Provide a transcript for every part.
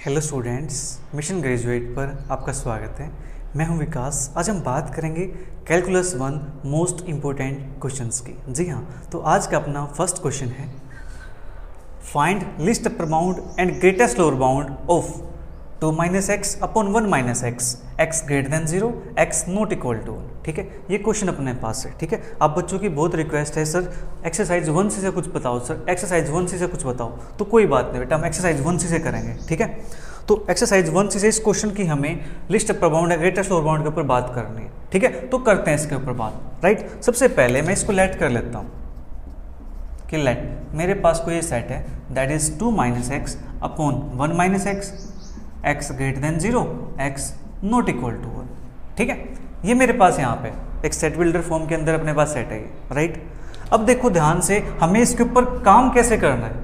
Hello students, mission graduate पर आपका स्वागत है। मैं हूं विकास। आज हम बात करेंगे कैलकुलस 1 मोस्ट इम्पोर्टेंट क्वेश्चंस की। जी हाँ, तो आज का अपना फर्स्ट क्वेश्चन है find least upper bound and greatest lower bound of 2 - x upon 1 - x, x greater than 0, x not equal to 1। ठीक है, ये क्वेश्चन अपने पास है। ठीक है, आप बच्चों की बहुत रिक्वेस्ट है सर एक्सरसाइज 1C से कुछ बताओ, सर एक्सरसाइज 1C से कुछ बताओ। तो कोई बात नहीं बेटा, हम एक्सरसाइज 1C से करेंगे। ठीक है, तो एक्सरसाइज 1C से इस क्वेश्चन की हमें लिस्ट अपर बाउंड या ग्रेटेस्ट लोअर बाउंड के ऊपर बात करनी है। ठीक है, तो करते हैं इसके ऊपर बात। राइट, सबसे पहले मैं इसको लेट कर लेता हूँ कि लेट मेरे पास कोई सेट है that is 2 - x upon 1 - x, x greater than 0, x not equal to 1। ठीक है, ये मेरे पास यहाँ पे एक सेट बिल्डर फॉर्म के अंदर अपने पास सेट है ये। राइट, अब देखो ध्यान से हमें इसके ऊपर काम कैसे करना है।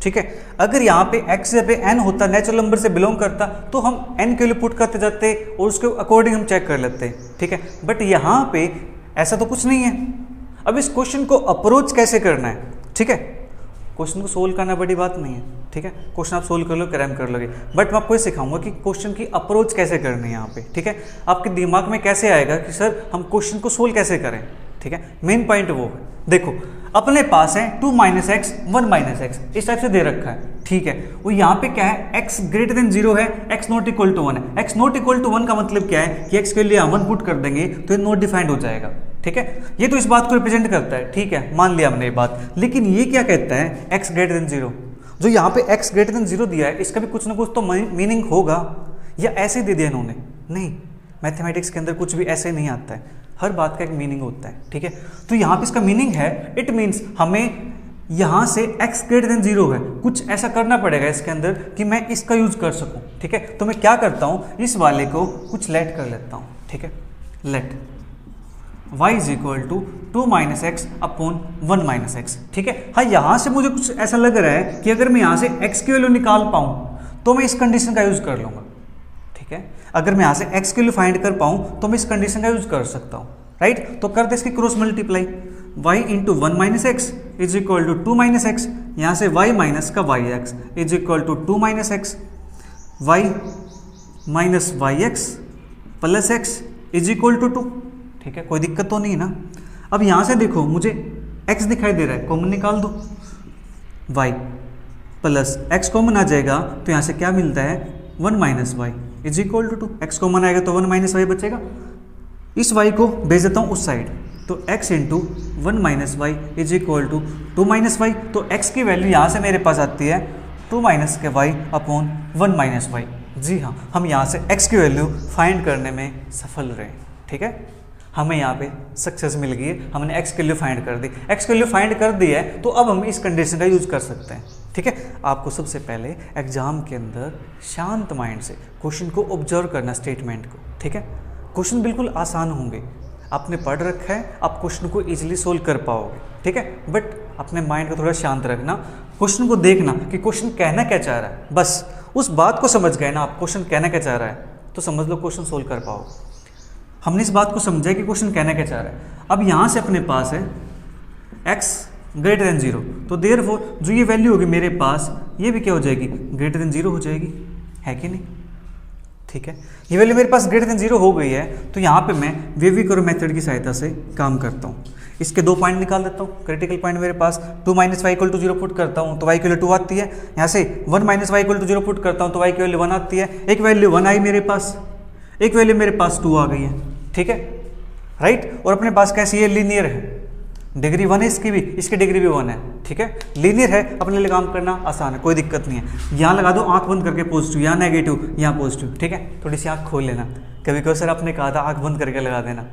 ठीक है, अगर यहाँ पे x पे n होता, नेचुरल नंबर से बिलोंग करता, तो हम n के लिए पुट करते जाते और उसके अकॉर्डिंग हम चेक कर लेते। ठीक है, बट यहाँ पे ऐसा तो कुछ नहीं है। अब इस क्वेश्चन को अप्रोच कैसे करना है। ठीक है, क्वेश्चन को सोल्व करना बड़ी बात नहीं है। ठीक है, क्वेश्चन आप सोल्व कर लो, क्रैम कर लोगे, बट मैं आपको ये सिखाऊंगा कि क्वेश्चन की अप्रोच कैसे करनी है यहाँ पे। ठीक है, आपके दिमाग में कैसे आएगा कि सर हम क्वेश्चन को सोल्व कैसे करें। ठीक है, मेन पॉइंट वो है, देखो अपने पास है 2 - x 1 - x इस टाइप से दे रखा है। ठीक है, वो यहाँ पे क्या है, x ग्रेटर देन 0 है, x नॉट इक्वल टू 1 है। x नॉट इक्वल टू 1 का मतलब क्या है कि x के लिए 1 पुट कर देंगे तो ये नॉट डिफाइंड हो जाएगा। ठीक है, ये तो इस बात को रिप्रेजेंट करता है। ठीक है, मान लिया हमने ये बात, लेकिन ये क्या कहता है x ग्रेटर देन 0। जो यहाँ पे x ग्रेटर देन 0 दिया है, इसका भी कुछ ना कुछ तो मीनिंग होगा, या ऐसे ही दे दिया इन्होंने। नहीं, मैथमेटिक्स के अंदर कुछ भी ऐसे नहीं आता है, हर बात का एक मीनिंग होता है। ठीक है, तो यहाँ पे इसका मीनिंग है, इट मीन्स हमें यहाँ से x ग्रेटर देन 0 है, कुछ ऐसा करना पड़ेगा इसके अंदर कि मैं इसका यूज कर सकूँ। ठीक है, तो मैं क्या करता हूँ, इस वाले को कुछ लेट कर लेता हूँ। ठीक है, let y is equal to 2 - x upon 1 - x। ठीक है, हाँ यहाँ से मुझे कुछ ऐसा लग रहा है कि अगर मैं यहाँ से x की वैल्यू निकाल पाऊँ तो मैं इस कंडीशन का यूज कर लूँगा। ठीक है, अगर मैं यहाँ से x की वैल्यू फाइंड कर पाऊँ तो मैं इस कंडीशन का यूज कर सकता हूँ। राइट, तो कर दे इसकी cross multiply, y into 1 - x is equal to 2 - x, यहाँ से y माइनस का yx is equal to 2 - x, y minus yx plus x is equal to 2। ठीक है, कोई दिक्कत तो नहीं ना। अब यहाँ से देखो मुझे x दिखाई दे रहा है, कॉमन निकाल दो, y प्लस x कॉमन आ जाएगा तो यहाँ से क्या मिलता है 1 - y is equal to 2। x common आएगा तो 1 - y बचेगा, इस y को भेज देता हूँ उस साइड, तो x into 1 - y is equal to 2 - y। तो x की वैल्यू यहाँ से मेरे पास आती है 2 - के y अपॉन 1 - y। जी हाँ, हम यहाँ से x की वैल्यू फाइंड करने में सफल रहे। ठीक है, हमें यहाँ पे सक्सेस मिल गई है, हमने x की वैल्यू फाइंड कर दी। x की वैल्यू फाइंड कर दी है तो अब हम इस कंडीशन का यूज कर सकते हैं। ठीक है, आपको सबसे पहले एग्जाम के अंदर शांत माइंड से क्वेश्चन को ऑब्जर्व करना, स्टेटमेंट को। ठीक है, क्वेश्चन बिल्कुल आसान होंगे, आपने पढ़ रखा है, आप क्वेश्चन को इजीली सोल्व कर पाओगे। ठीक है, बट अपने माइंड को थोड़ा शांत रखना, क्वेश्चन को देखना कि क्वेश्चन कहना क्या चाह रहा है। बस उस बात को समझ गए ना आप, क्वेश्चन कहना क्या चाह रहा है, तो समझ लो क्वेश्चन सोल्व कर पाओगे। हमने इस बात को समझा कि क्वेश्चन कहना क्या चाह रहा है। अब यहाँ से अपने पास है x ग्रेटर देन 0, तो देयरफॉर जो ये वैल्यू होगी मेरे पास, ये भी क्या हो जाएगी, ग्रेटर देन 0 हो जाएगी, है कि नहीं। ठीक है, ये वैल्यू मेरे पास ग्रेटर देन 0 हो गई है, तो यहाँ पे मैं वेवी करो मेथड की सहायता से काम करता हूँ। इसके 2 पॉइंट निकाल देता हूँ। क्रिटिकल पॉइंट मेरे पास 2 - y इक्वल टू 0 पुट करता हूँ तो y की वैल्यू 2 आती है। यहाँ से 1 - y इक्वल टू 0 पुट करता हूँ तो y की वैल्यू 1 आती है। एक वैल्यू 1 आई मेरे पास, एक वैल्यू मेरे पास 2 आ गई है। ठीक है, राइट, और अपने पास कैसी है, लीनियर है, डिग्री 1 है इसकी भी, इसकी डिग्री भी 1 है। ठीक है, लीनियर है, अपने लिए काम करना आसान है, कोई दिक्कत नहीं है। यहाँ लगा दो आंख बंद करके पॉजिटिव, यहाँ नेगेटिव, यहाँ पॉजिटिव। ठीक है, थोड़ी सी आंख खोल लेना। कभी कभी सर आपने कहा था आंख बंद करके लगा देना,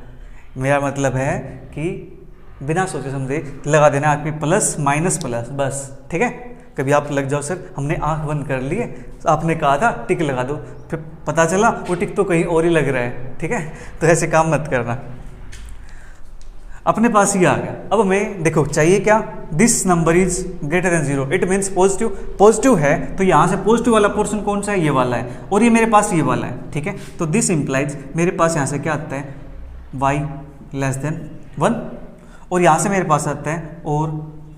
मेरा मतलब है कि बिना सोचे समझे लगा देना आंख में, प्लस माइनस प्लस, बस। ठीक है, कभी आप लग जाओ सर हमने आंख बंद कर ली है, आपने कहा था टिक लगा दो, फिर पता चला वो टिक तो कहीं और ही लग रहा है। ठीक है, तो ऐसे काम मत करना। अपने पास ही आ गया। अब हमें देखो चाहिए क्या, this number is greater than 0, it means positive. Positive है तो यहाँ से पॉजिटिव वाला पोर्शन कौन सा है, ये वाला है, और ये मेरे पास ये वाला है। ठीक है, तो दिस इंप्लाइज मेरे पास यहाँ से क्या आता है, y लेस देन 1, और यहाँ से मेरे पास आता है और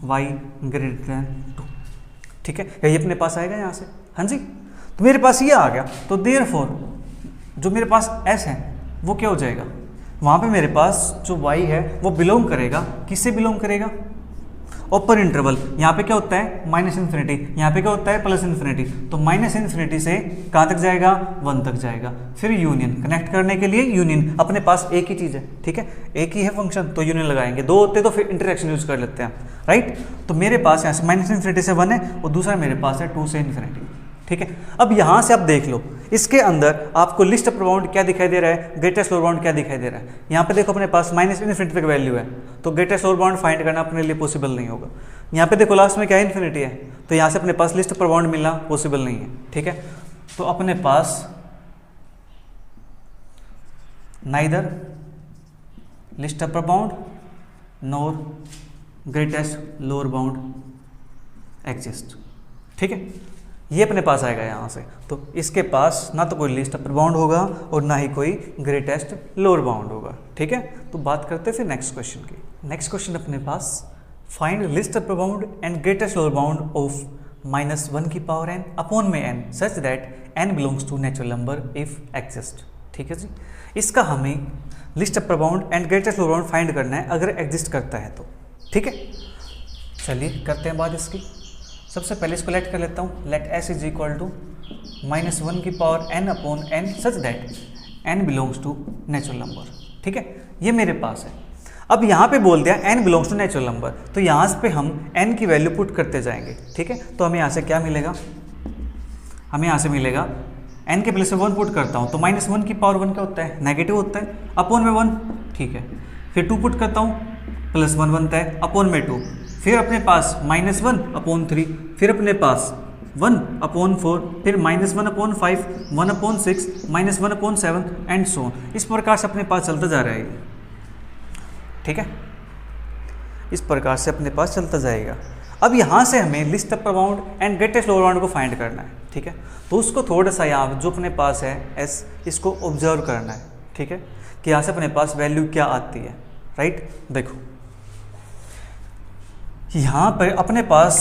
y ग्रेटर देन 2। ठीक है, यही अपने पास आएगा यहाँ से। हाँ जी, तो मेरे पास ये आ गया, तो देयरफॉर जो मेरे पास s है वो क्या हो जाएगा, वहाँ पे मेरे पास जो y है वो बिलोंग करेगा, किससे बिलोंग करेगा, ओपन इंटरवल। यहाँ पे क्या होता है माइनस इन्फिनिटी, यहाँ पे क्या होता है प्लस इन्फिनिटी, तो माइनस इन्फिनिटी से कहाँ तक जाएगा 1 तक जाएगा। फिर यूनियन, कनेक्ट करने के लिए यूनियन, अपने पास एक ही चीज़ है, ठीक है, एक ही है फंक्शन, तो यूनियन लगाएंगे, दो होते तो फिर इंटरेक्शन यूज कर लेते हैं, राइट। तो मेरे पास यहाँ से माइनस इन्फिनिटी से 1 है और दूसरा मेरे पास है 2 से इन्फिनिटी, ठीक है। अब यहाँ से आप देख लो, इसके अंदर आपको लिस्ट अपर बाउंड क्या दिखाई दे रहा है, ग्रेटेस्ट लोअर बाउंड क्या दिखाई दे रहा है। यहाँ पे देखो अपने पास माइनस इन्फिनिटी तक वैल्यू है, तो ग्रेटेस्ट लोअर बाउंड फाइंड करना अपने लिए पॉसिबल नहीं होगा। यहाँ पे देखो लास्ट में क्या है इन्फिनिटी है, तो यहाँ से अपने पास लिस्ट अपर बाउंड मिलना पॉसिबल नहीं है, ठीक है। तो अपने पास नाइदर लिस्ट अपर बाउंड नोर ग्रेटेस्ट लोअर बाउंड एग्जिस्ट, ठीक है, ये अपने पास आएगा यहाँ से। तो इसके पास ना तो कोई लिस्ट अपर बाउंड होगा और ना ही कोई ग्रेटेस्ट लोअर बाउंड होगा, ठीक है। तो बात करते हैं फिर नेक्स्ट क्वेश्चन की। नेक्स्ट क्वेश्चन अपने पास find least upper bound and greatest lower bound of -1 की पावर n अपॉन में n such that n belongs to natural number if exist, ठीक है जी। इसका हमें least upper bound and greatest lower bound find करना है अगर एग्जिस्ट करता है तो, ठीक है। चलिए करते हैं बात इसकी। सबसे पहले इसको लेट कर लेता हूँ, let s is equal to -1 की power n upon n such that n belongs to natural number, ठीक है, ये मेरे पास है। अब यहाँ पे बोल दिया n belongs to natural number, तो यहाँ पे हम n की वैल्यू पुट करते जाएंगे, ठीक है। तो हमें यहाँ से क्या मिलेगा, हमें यहाँ से मिलेगा n के प्लेस में 1 पुट करता हूँ, तो -1 की पावर 1 क्या होता है नेगेटिव होता है, अपॉन में 1, ठीक है। फिर 2 पुट करता हूँ, +1 बनता है, अपॉन में 2, फिर अपने पास -1 अपॉन 3, फिर अपने पास 1 अपॉन 4, फिर -1 upon 5, 1 upon 6, -1 upon 7 and so on. इस प्रकार से अपने पास चलता जा रहा है, ठीक है, इस प्रकार से अपने पास चलता जाएगा। अब यहाँ से हमें least upper bound and greatest lower bound को फाइंड करना है, ठीक है। तो उसको थोड़ा सा यहाँ जो अपने पास है s, इसको ऑब्जर्व करना है, ठीक है, कि यहाँ से अपने पास वैल्यू क्या आती है, राइट। देखो यहाँ पर अपने पास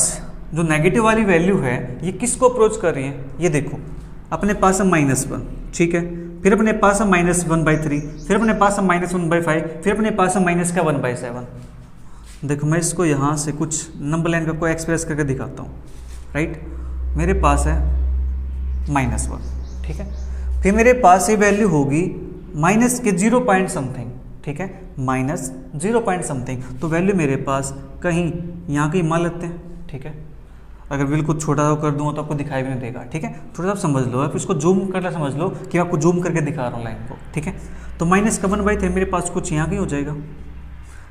जो नेगेटिव वाली वैल्यू है ये किसको अप्रोच कर रही है, ये देखो अपने पास है -1, ठीक है, फिर अपने पास है -1/3, फिर अपने पास है -1/5, फिर अपने पास है -1/7। देखो मैं इसको यहाँ से कुछ नंबर लाइन का कोई एक्सप्रेस करके दिखाता हूँ, राइट। मेरे पास है -1, ठीक है, फिर मेरे पास ये वैल्यू होगी माइनस के 0 पॉइंट समथिंग, ठीक है, -0 पॉइंट समथिंग, तो वैल्यू मेरे पास कहीं यहाँ कहीं मान लेते हैं, ठीक है। अगर बिल्कुल छोटा सा कर दूँगा तो आपको दिखाई भी नहीं देगा, ठीक है, थोड़ा सा समझ लो, आप इसको जूम करना समझ लो कि मैं आपको जूम करके दिखा रहा हूँ लाइन को, ठीक है। तो -1/3 मेरे पास कुछ यहाँ कहीं हो जाएगा,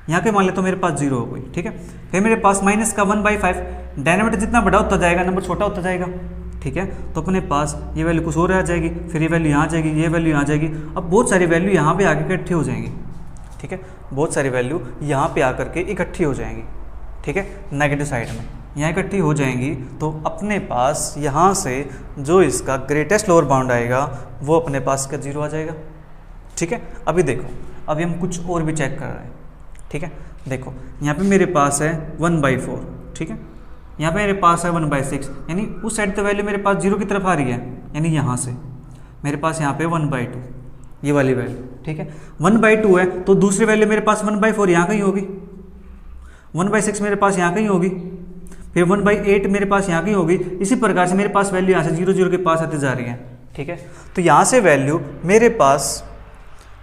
यहाँ के मान ले तो मेरे पास 0 हो गई, ठीक है। फिर मेरे पास -1/5, डायनामीटर जितना बड़ा होता जाएगा नंबर छोटा होता जाएगा, ठीक है। तो अपने पास ये वैल्यू कुछ और आ जाएगी, फिर ये वैल्यू यहाँ आ जाएगी, ये वैल्यू यहाँ आ जाएगी, अब बहुत सारी वैल्यू यहाँ पे आके इकट्ठी हो जाएंगी, ठीक है, बहुत सारी वैल्यू यहाँ पे आकर के इकट्ठी हो जाएंगी, ठीक है, नेगेटिव साइड में यहाँ इकट्ठी हो जाएंगी। तो अपने पास यहाँ से जो इसका ग्रेटेस्ट लोअर बाउंड आएगा वो अपने पास का 0 आ जाएगा, ठीक है। अभी देखो, अभी हम कुछ और भी चेक कर रहे हैं, ठीक है। देखो यहाँ पे मेरे पास है 1/4, ठीक है, यहाँ पे मेरे पास है 1/6, यानी उस साइड तो वैल्यू मेरे पास 0 की तरफ आ रही है, यानी यहाँ से मेरे पास यहाँ पे 1/2 ये वाली वैल्यू, ठीक है। 1/2 है तो दूसरी वैल्यू मेरे पास 1/4 यहाँ कहीं होगी, 1/6 मेरे पास यहाँ कहीं होगी, फिर 1/8 मेरे पास यहाँ कहीं होगी। इसी प्रकार से मेरे पास वैल्यू यहाँ से 0 के पास आती जा रही है, ठीक है। तो यहाँ से वैल्यू मेरे पास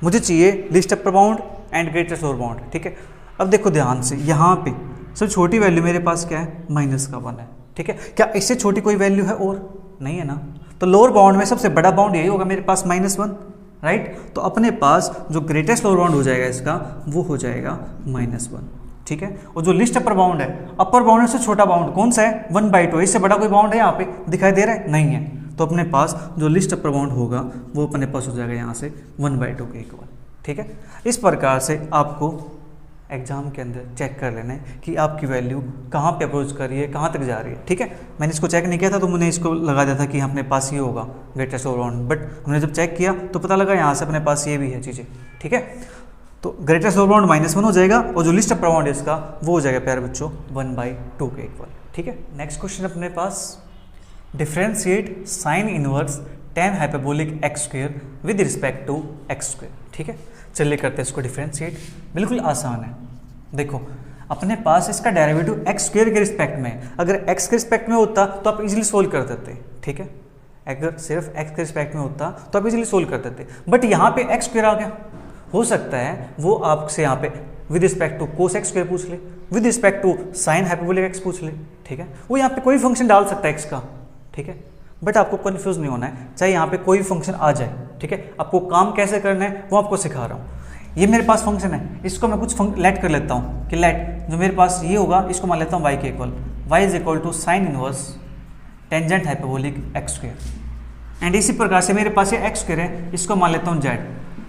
मुझे चाहिए list upper bound and greatest lower bound, ठीक है। अब देखो ध्यान से, यहाँ पे सबसे छोटी वैल्यू मेरे पास क्या है, -1 है, ठीक है। क्या इससे छोटी कोई वैल्यू है और नहीं है ना, तो लोअर बाउंड में सबसे बड़ा बाउंड यही होगा मेरे पास -1, राइट। तो अपने पास जो ग्रेटेस्ट लोअर बाउंड हो जाएगा इसका वो हो जाएगा -1, ठीक है। और जो लिस्ट अपर बाउंड है, अपर बाउंड से छोटा बाउंड कौन सा है, 1/2, इससे बड़ा कोई बाउंड है यहाँ पे दिखाई दे रहा है, नहीं है। तो अपने पास जो लिस्ट अपर बाउंड होगा वो अपने पास हो जाएगा यहाँ से 1/2 के इक्वल, ठीक है। इस प्रकार से आपको एग्जाम के अंदर चेक कर लेना है कि आपकी वैल्यू कहाँ पे अप्रोच कर रही है, कहाँ तक जा रही है, ठीक है। मैंने इसको चेक नहीं किया था तो मैंने इसको लगा दिया था कि अपने पास ये होगा ग्रेटेस्ट लोअर बाउंड, बट हमने जब चेक किया तो पता लगा यहाँ से अपने पास ये भी है चीज़ें, ठीक है। तो ग्रेटेस्ट लोअर बाउंड -1 हो जाएगा और जो लिस्ट अपर बाउंड है इसका वो हो जाएगा प्यारे बच्चों 1/2 के इक्वल, ठीक है। नेक्स्ट क्वेश्चन अपने पास differentiate sine inverse tan hyperbolic x square with respect to x square. ठीक है, चलिए करते हैं इसको डिफ्रेंशिएट। बिल्कुल आसान है। देखो अपने पास इसका डेरिवेटिव एक्स स्क्वेयर के रिस्पेक्ट में है। अगर एक्स के रिस्पेक्ट में होता तो आप इजीली सोल्व कर देते। ठीक है, अगर सिर्फ एक्स के रिस्पेक्ट में होता तो आप इजीली सोल्व कर देते, बट यहाँ पे एक्स स्क्वेयर आ गया। हो सकता है वो आपसे यहाँ पे with respect to cos x square पूछ ले, with respect to sine hyperbolic x पूछ ले। ठीक है, वो यहाँ पे कोई फंक्शन डाल सकता है एक्स का। ठीक है, बट आपको कंफ्यूज नहीं होना है, चाहे यहाँ पे कोई फंक्शन आ जाए। ठीक है, आपको काम कैसे करना है वो आपको सिखा रहा हूँ। ये मेरे पास फंक्शन है, इसको मैं कुछ लेट कर लेता हूँ कि लेट जो मेरे पास ये होगा इसको मान लेता हूँ y के equal, y is equal to sine inverse tangent hyperbolic x square. And इसी प्रकार से मेरे पास ये एक्स स्क्वेयर है, इसको मान लेता हूँ z,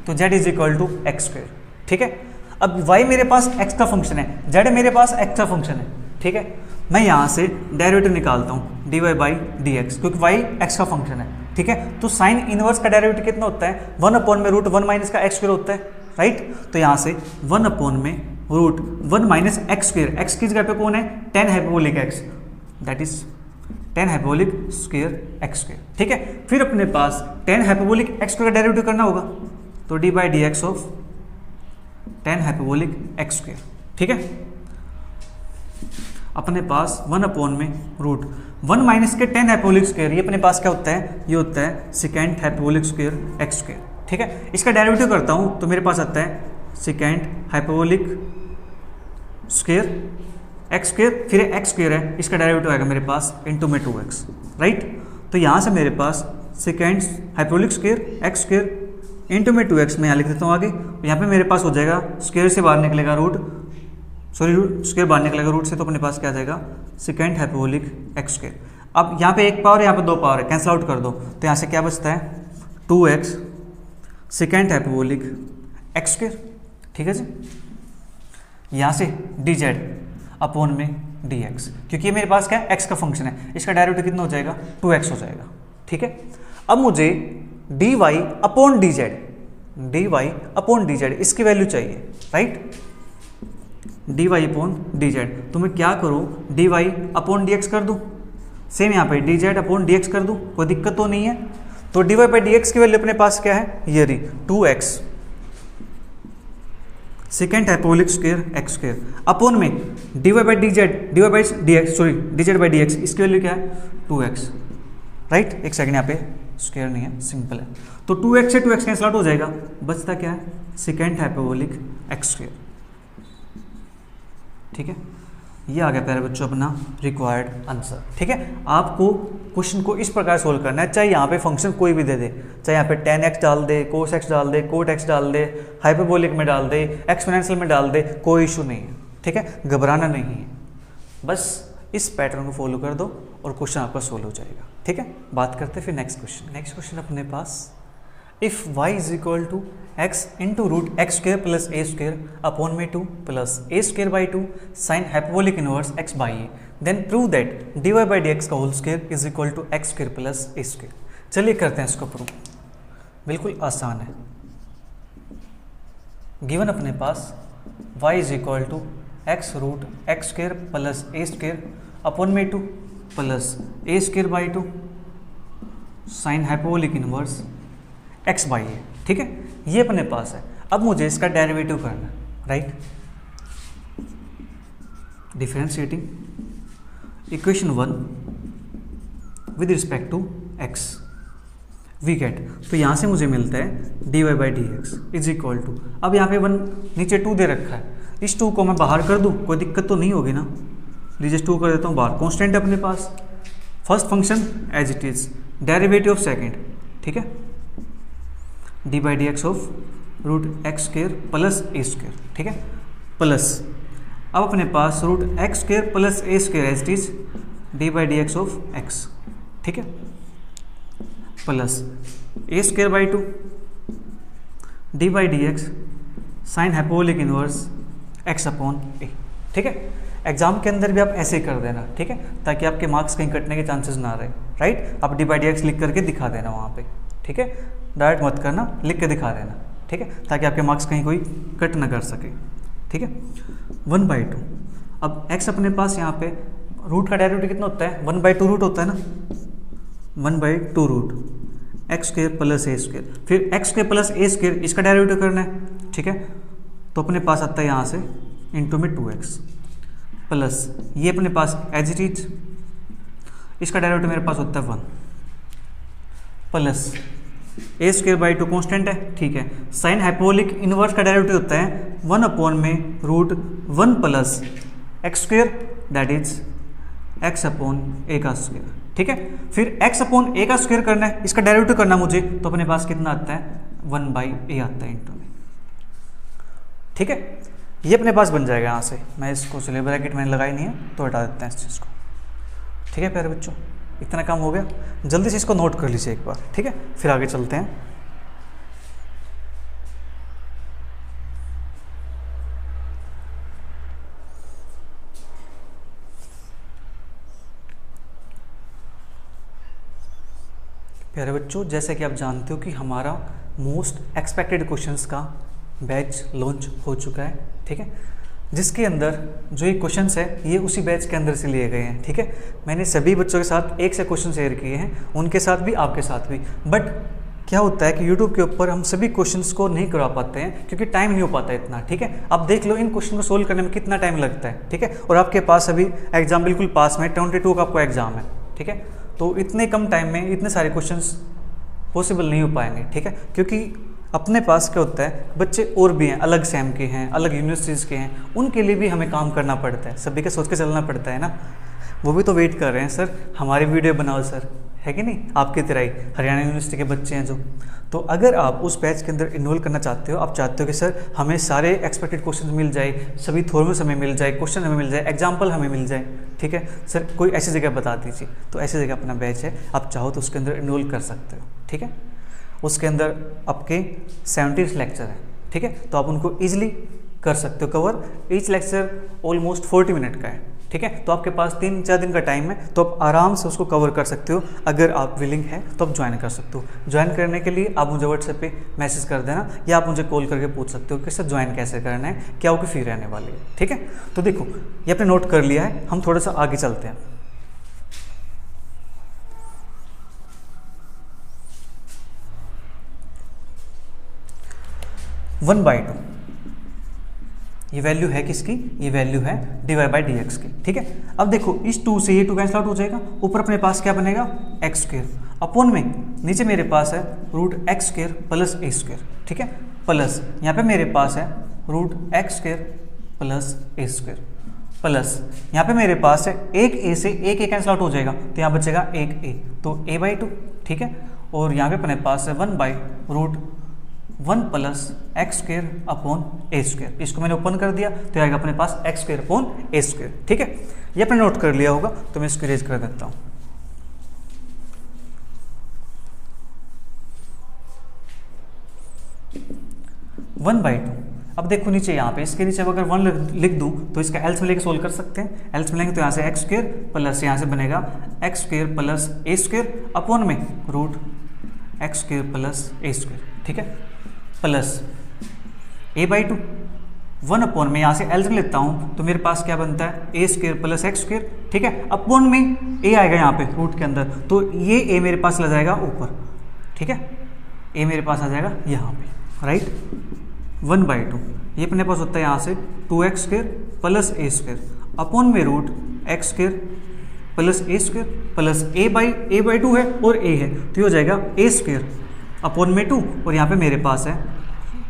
तो z is equal to x square. ठीक है, अब y मेरे पास x का फंक्शन है, z मेरे पास x का फंक्शन है। ठीक है, मैं यहाँ से डेरिवेटिव निकालता हूँ dy बाई डी एक्स, क्योंकि y x का फंक्शन है। ठीक है, तो साइन इनवर्स का डेरिवेटिव कितना होता है, 1 में रूट 1 माइनस का एक्स स्क्वेयर होता है। राइट, तो यहाँ से 1 में root 1 minus x square, x की जगह पे कौन है, tan hyperbolic x, that is tan hyperbolic square x square. ठीक है, फिर अपने पास tan हाइपरबोलिक एक्स स्क्वेयर का डेरिवेटिव करना होगा, तो d by D x of tan hyperbolic x square. ठीक है, अपने पास 1 में रूट 1 माइनस के tan हाइपरबोलिक स्क्वेयर, ये अपने पास क्या होता है, ये होता है second hyperbolic square x square. ठीक है, इसका डेरिवेटिव करता हूँ तो मेरे पास आता है second hyperbolic square x square, फिर एक्स स्क्वेयर है, इसका डेरिवेटिव आएगा मेरे पास इनटू में 2x। राइट, तो यहाँ से मेरे पास second hyperbolic square x square into में 2x, मैं यहाँ लिख देता हूँ आगे। यहाँ पे मेरे पास हो जाएगा स्क्वेयर से बाहर निकलेगा रूट, सॉरी स्क्वेयर बाहर निकलेगा रूट से, तो अपने पास क्या आ जाएगा सेकेंड हाइपरबोलिक एक्स स्क्वेयर। अब यहाँ पे एक पावर है, यहाँ पे 2 पावर है, कैंसिल आउट कर दो, तो यहाँ से क्या बचता है 2x second hyperbolic x square. ठीक है जी, यहाँ से डी जेड अपॉन में डी एक्स, क्योंकि ये मेरे पास क्या है x का फंक्शन है, इसका डायरेक्टिव कितना हो जाएगा 2x हो जाएगा। ठीक है, अब मुझे d y upon d z इसकी वैल्यू चाहिए। Right, d y upon d z, तो मैं क्या करूँ, d y upon d x कर दूँ, सेम यहाँ पे d z upon d x कर दूँ, कोई दिक्कत तो नहीं है। तो d Y by D x की वैल्यू अपने पास क्या है, ये रही 2x second hyperbolic square x square upon में d Y by D Z, D Y by D X, sorry D Z by D X, इसकी वैल्यू क्या है 2x। राइट, एक सेकंड, यहाँ पे स्क्वेयर नहीं है, सिंपल है, तो 2x से 2x कैंसिल आउट हो जाएगा, बचता क्या है सेकेंड हाइपरबोलिक एक्स स्क्वेयर। ठीक है, ये आ गया प्यारे बच्चों अपना रिक्वायर्ड आंसर। ठीक है, आपको क्वेश्चन को इस प्रकार सोल्व करना है, चाहे यहाँ पे फंक्शन कोई भी दे दे, चाहे यहाँ पे tan x डाल दे, cos x डाल दे, cot x डाल दे, हाइपरबोलिक में डाल दे, एक्सपोनेंशियल में डाल दे, कोई इशू नहीं है। ठीक है, घबराना नहीं है, बस इस पैटर्न को फॉलो कर दो और क्वेश्चन आपका सोल्व हो जाएगा। ठीक है, बात करते हैं फिर नेक्स्ट क्वेश्चन। नेक्स्ट क्वेश्चन अपने पास, if y is equal to x into root x square plus a square upon में 2 plus a square by 2 sine hyperbolic inverse x by a, then prove that d Y by D x का whole square is equal to x square plus a square. चलिए करते हैं इसको prove, बिल्कुल आसान है। Given अपने पास y is equal to x root x square plus a square upon में 2 plus a square by 2 sine hyperbolic inverse x by a. ठीक है, ये अपने पास है। अब मुझे इसका डेरिवेटिव करना है। Right, differentiating equation 1 with respect to X we get, तो यहाँ से मुझे मिलता है D Y by D X is equal to, अब यहाँ पे 1 नीचे 2 दे रखा है, इस 2 को मैं बाहर कर दूँ, कोई दिक्कत तो नहीं होगी ना, लीजिए 2 कर देता हूँ बाहर, कॉन्स्टेंट है अपने पास, first function as it is, derivative of second. ठीक है, d by D x of root x square plus a square. ठीक है, प्लस अब अपने पास root x square plus a square as it is d by D x of x. ठीक है, plus a square by 2 d by D x sine hyperbolic inverse x upon a. ठीक है, exam के अंदर भी आप ऐसे ही कर देना। ठीक है, ताकि आपके मार्क्स कहीं कटने के चांसेस ना रहे। राइट, आप डी बाई डी एक्स लिख करके दिखा देना वहाँ पे। ठीक है, डायरेक्ट मत करना, लिख के दिखा देना। ठीक है, ताकि आपके मार्क्स कहीं कोई कट ना कर सके। ठीक है, 1/2 अब x अपने पास यहाँ पे रूट का डेरिवेटिव कितना होता है 1/2 रूट होता है ना, 1/2 x square plus a square, फिर x square plus a square इसका डेरिवेटिव करना है, ठीक है। तो अपने पास आता है यहाँ से इंटू में 2x प्लस ये अपने पास एज इट इज, इसका डेरिवेटिव मेरे पास होता है 1 plus a square by 2 constant है, ठीक है। साइन हाइपरबोलिक इनवर्स का डेरिवेटिव होता है 1/√1 plus x square that is x upon a का स्क्र, ठीक है। फिर x अपॉन ए का स्क्र करना है, इसका डेरिवेटिव करना मुझे, तो अपने पास कितना आता है 1/a आता है इंटू में, ठीक है। ये अपने पास बन जाएगा यहाँ से, मैं इसको चलिए ब्रैकेट मैंने लगाई नहीं है तो हटा देते हैं इस चीज़ को, ठीक है प्यारे बच्चों। इतना काम हो गया, जल्दी से इसको नोट कर लीजिए एक बार, ठीक है, फिर आगे चलते हैं। प्यारे बच्चों, जैसे कि आप जानते हो कि हमारा मोस्ट एक्सपेक्टेड क्वेश्चंस का बैच लॉन्च हो चुका है, ठीक है, जिसके अंदर जो ये क्वेश्चंस है ये उसी बैच के अंदर से लिए गए हैं, ठीक है। मैंने सभी बच्चों के साथ एक से क्वेश्चन शेयर किए हैं, उनके साथ भी आपके साथ भी, बट क्या होता है कि YouTube के ऊपर हम सभी क्वेश्चंस को नहीं करवा पाते हैं क्योंकि टाइम नहीं हो पाता है इतना, ठीक है। आप देख लो इन क्वेश्चन को सोल्व करने में कितना टाइम लगता है, ठीक है, और आपके पास अभी एग्जाम बिल्कुल पास में 22 का आपको एग्जाम है, ठीक है। तो इतने कम टाइम में इतने सारे क्वेश्चंस पॉसिबल नहीं हो पाएंगे, ठीक है, क्योंकि अपने पास क्या होता है बच्चे और भी हैं, अलग सैम के हैं, अलग यूनिवर्सिटीज़ के हैं, उनके लिए भी हमें काम करना पड़ता है, सभी का सोच के चलना पड़ता है ना। वो भी तो वेट कर रहे हैं सर हमारी वीडियो बनाओ सर, है कि नहीं, आपकी तरह ही हरियाणा यूनिवर्सिटी के बच्चे हैं जो। तो अगर आप उस बैच के अंदर इन्वॉल्व करना चाहते हो, आप चाहते हो कि सर हमें सारे एक्सपेक्टेड क्वेश्चन मिल जाए, सभी थ्योरम्स हमें मिल जाए, क्वेश्चन हमें मिल जाए, एग्जाम्पल हमें मिल जाए, ठीक है सर, कोई ऐसी जगह बता दीजिए, तो ऐसी जगह अपना बैच है, आप चाहो तो उसके अंदर इन्वॉल्व कर सकते हो, ठीक है। उसके अंदर आपके 70 लेक्चर हैं, ठीक है, तो आप उनको ईजिली कर सकते हो cover. Each lecture almost 40 minute का है, ठीक है, तो आपके पास 3-4 दिन का टाइम है, तो आप आराम से उसको कवर कर सकते हो। अगर आप विलिंग है तो आप ज्वाइन कर सकते हो। ज्वाइन करने के लिए आप मुझे व्हाट्सएप पे मैसेज कर देना या आप मुझे कॉल करके पूछ सकते हो कि सर ज्वाइन कैसे करना है, क्या होगी फी रहने वाली है, ठीक है। तो देखो ये आपने नोट कर लिया है, हम थोड़ा सा आगे चलते हैं। वन बाई टू ये वैल्यू है किसकी, ये वैल्यू है dy/dx की, ठीक है। अब देखो इस 2 से ये 2 कैंसिल आउट हो जाएगा, ऊपर अपने पास क्या बनेगा एक्स स्क्र, अपॉन में नीचे मेरे पास है √x square plus a square, ठीक है, प्लस यहाँ पे मेरे पास है √x square plus a square, plus यहाँ पे मेरे पास है एक ए से एक ए कैंसिल आउट हो जाएगा, तो यहाँ बचेगा एक ए, तो a/2, ठीक है। और यहाँ पे अपने पास है 1/√1 प्लस एक्स स्क्र अपॉन ए स्क्र, इसको मैंने ओपन कर दिया तो आएगा अपने पास एक्स स्क्र अपॉन ए स्क्र, ठीक है। ये आपने नोट कर लिया होगा, तो मैं इसको इरेज कर देता हूँ। वन बाई टू, अब देखो नीचे यहाँ पे इसके नीचे अगर 1 लिख दूँ तो इसका एल्स में लेके सोल्व कर सकते हैं। एल्स में लेंगे तो यहाँ से एक्स स्क्र प्लस यहाँ से बनेगा x square plus a square upon में √x square plus a square, ठीक है, प्लस a/2 1 अपॉन में यहाँ से एल्स में लेता हूँ तो मेरे पास क्या बनता है ए स्क्र प्लस एक्स स्क्र, ठीक है, अपॉन में a आएगा यहाँ पे रूट के अंदर, तो ये a मेरे पास ले जाएगा ऊपर, ठीक है, a मेरे पास आ जाएगा यहाँ पे, राइट। 1/2 ये अपने पास होता है यहाँ से 2x square plus a square upon में √x square plus a square plus a/2 है और a है, तो ये हो जाएगा ए स्क्र अपॉन में 2 और यहाँ पे मेरे पास है